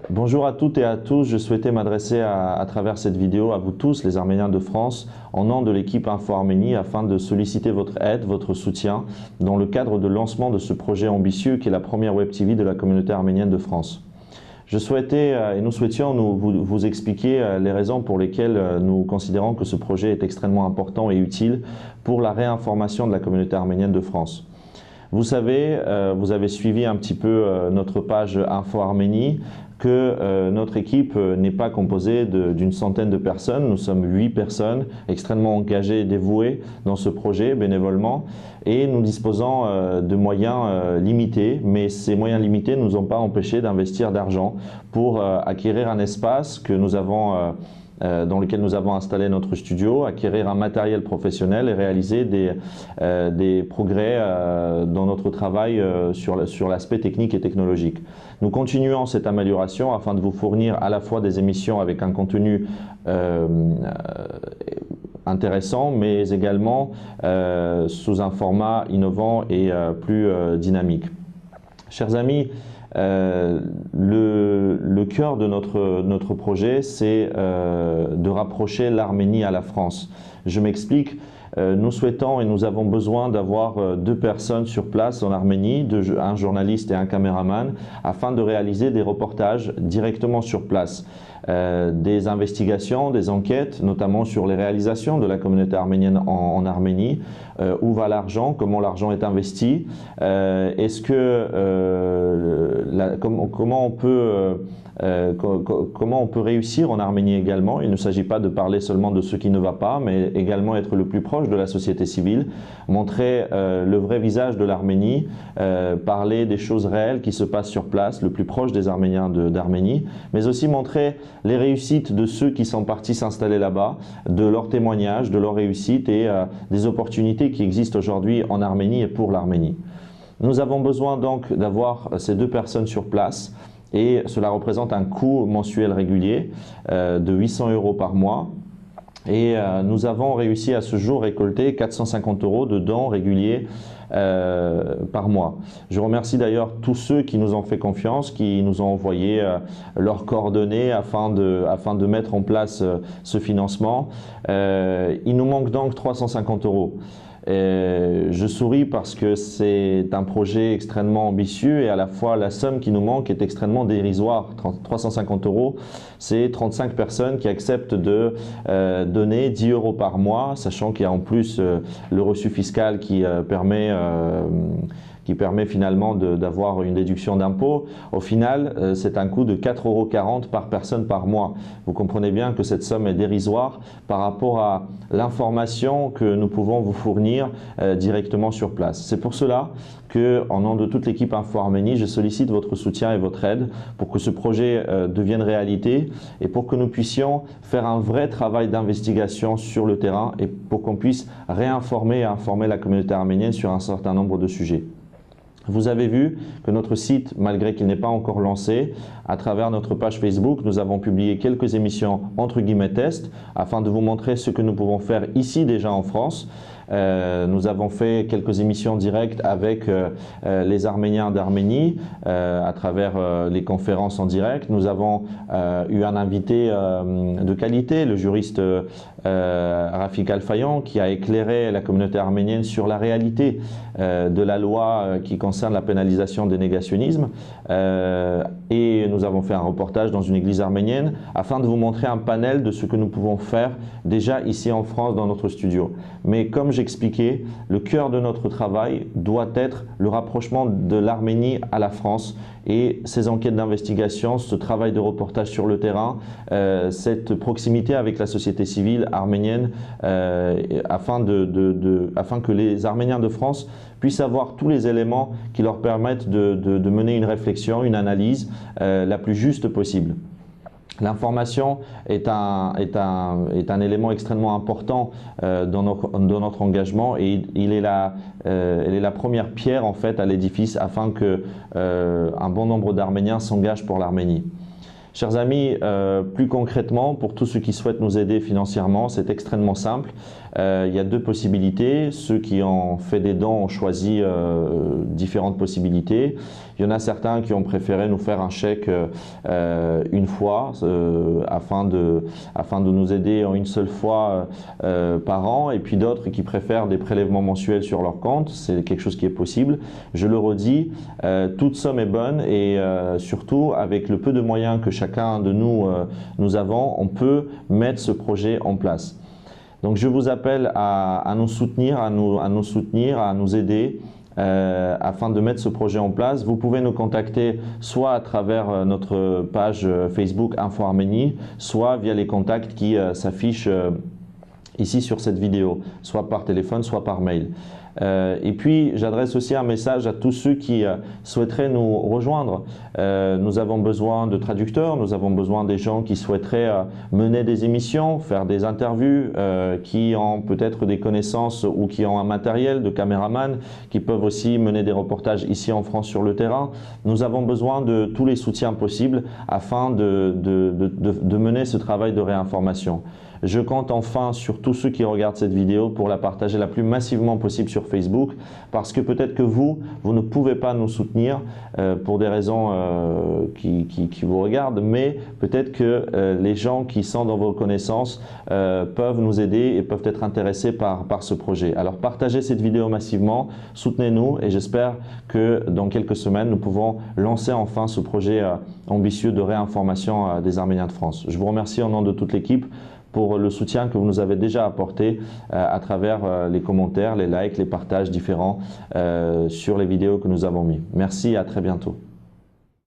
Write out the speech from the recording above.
Bonjour à toutes et à tous, je souhaitais m'adresser à travers cette vidéo à vous tous, les Arméniens de France, en nom de l'équipe Info Arménie, afin de solliciter votre aide, votre soutien dans le cadre de lancement de ce projet ambitieux qui est la première Web TV de la communauté arménienne de France. Je souhaitais et nous souhaitions vous expliquer les raisons pour lesquelles nous considérons que ce projet est extrêmement important et utile pour la réinformation de la communauté arménienne de France. Vous savez, vous avez suivi un petit peu notre page Info Arménie, que notre équipe n'est pas composée d'une centaine de personnes. Nous sommes 8 personnes extrêmement engagées et dévouées dans ce projet bénévolement, et nous disposons de moyens limités, mais ces moyens limités ne nous ont pas empêchés d'investir d'argent pour acquérir un espace que nous avons dans lequel nous avons installé notre studio, acquérir un matériel professionnel et réaliser des progrès dans notre travail sur l'aspect technique et technologique. Nous continuons cette amélioration afin de vous fournir à la fois des émissions avec un contenu intéressant, mais également sous un format innovant et plus dynamique. Chers amis, le cœur de notre projet, c'est de rapprocher l'Arménie à la France. Je m'explique. Nous souhaitons et nous avons besoin d'avoir 2 personnes sur place en Arménie, un journaliste et un caméraman, afin de réaliser des reportages directement sur place. Des investigations, des enquêtes, notamment sur les réalisations de la communauté arménienne en Arménie. Où va l'argent, comment l'argent est investi, comment on peut réussir en Arménie également. Il ne s'agit pas de parler seulement de ce qui ne va pas, mais également être le plus proche de la société civile, montrer le vrai visage de l'Arménie, parler des choses réelles qui se passent sur place, le plus proche des Arméniens d'Arménie, mais aussi montrer les réussites de ceux qui sont partis s'installer là-bas, de leurs témoignages, de leurs réussites et des opportunités qui existent aujourd'hui en Arménie et pour l'Arménie. Nous avons besoin donc d'avoir ces 2 personnes sur place, et cela représente un coût mensuel régulier de 800 € par mois. Et nous avons réussi à ce jour récolter 450 € de dons réguliers par mois. Je remercie d'ailleurs tous ceux qui nous ont fait confiance, qui nous ont envoyé leurs coordonnées afin de mettre en place ce financement. Il nous manque donc 350 €. Je souris parce que c'est un projet extrêmement ambitieux et à la fois la somme qui nous manque est extrêmement dérisoire. 350 €, c'est 35 personnes qui acceptent de donner 10 € par mois, sachant qu'il y a en plus le reçu fiscal qui permet finalement d'avoir une déduction d'impôt. Au final, c'est un coût de 4,40 € par personne par mois. Vous comprenez bien que cette somme est dérisoire par rapport à l'information que nous pouvons vous fournir directement sur place. C'est pour cela que, en nom de toute l'équipe Info Arménie, je sollicite votre soutien et votre aide pour que ce projet devienne réalité et pour que nous puissions faire un vrai travail d'investigation sur le terrain et pour qu'on puisse réinformer et informer la communauté arménienne sur un certain nombre de sujets. Vous avez vu que notre site, malgré qu'il n'est pas encore lancé, à travers notre page Facebook, nous avons publié quelques émissions entre guillemets test afin de vous montrer ce que nous pouvons faire ici déjà en France. Nous avons fait quelques émissions directes avec les Arméniens d'Arménie à travers les conférences en direct. Nous avons eu un invité de qualité, le juriste Rafik Alfayan, qui a éclairé la communauté arménienne sur la réalité de la loi qui concerne la pénalisation des négationnismes. Et nous avons fait un reportage dans une église arménienne afin de vous montrer un panel de ce que nous pouvons faire déjà ici en France dans notre studio. Mais comme j'expliquais, le cœur de notre travail doit être le rapprochement de l'Arménie à la France et ces enquêtes d'investigation, ce travail de reportage sur le terrain, cette proximité avec la société civile arménienne afin que les Arméniens de France puissent avoir tous les éléments qui leur permettent de mener une réflexion, une analyse la plus juste possible. L'information est un élément extrêmement important dans notre engagement et elle est la première pierre en fait à l'édifice afin que un bon nombre d'Arméniens s'engagent pour l'Arménie. Chers amis, plus concrètement, pour tous ceux qui souhaitent nous aider financièrement, c'est extrêmement simple. il y a deux possibilités. Ceux qui ont fait des dons ont choisi différentes possibilités. Il y en a certains qui ont préféré nous faire un chèque une fois afin de nous aider en une seule fois par an, et puis d'autres qui préfèrent des prélèvements mensuels sur leur compte. C'est quelque chose qui est possible. Je le redis, toute somme est bonne, et surtout avec le peu de moyens que chacun de nous avons, on peut mettre ce projet en place. Donc je vous appelle à nous soutenir, à nous aider afin de mettre ce projet en place. Vous pouvez nous contacter soit à travers notre page Facebook Info Arménie, soit via les contacts qui s'affichent ici sur cette vidéo, soit par téléphone, soit par mail. Et puis, j'adresse aussi un message à tous ceux qui souhaiteraient nous rejoindre. Nous avons besoin de traducteurs, nous avons besoin des gens qui souhaiteraient mener des émissions, faire des interviews, qui ont peut-être des connaissances ou qui ont un matériel de caméraman, qui peuvent aussi mener des reportages ici en France sur le terrain. Nous avons besoin de tous les soutiens possibles afin de mener ce travail de réinformation. Je compte enfin sur tous ceux qui regardent cette vidéo pour la partager la plus massivement possible sur Facebook, parce que peut-être que vous ne pouvez pas nous soutenir pour des raisons qui vous regardent, mais peut-être que les gens qui sont dans vos connaissances peuvent nous aider et peuvent être intéressés par ce projet. Alors partagez cette vidéo massivement, soutenez-nous, et j'espère que dans quelques semaines, nous pouvons lancer enfin ce projet ambitieux de réinformation des Arméniens de France. Je vous remercie au nom de toute l'équipe pour le soutien que vous nous avez déjà apporté à travers les commentaires, les likes, les partages différents sur les vidéos que nous avons mis. Merci et à très bientôt.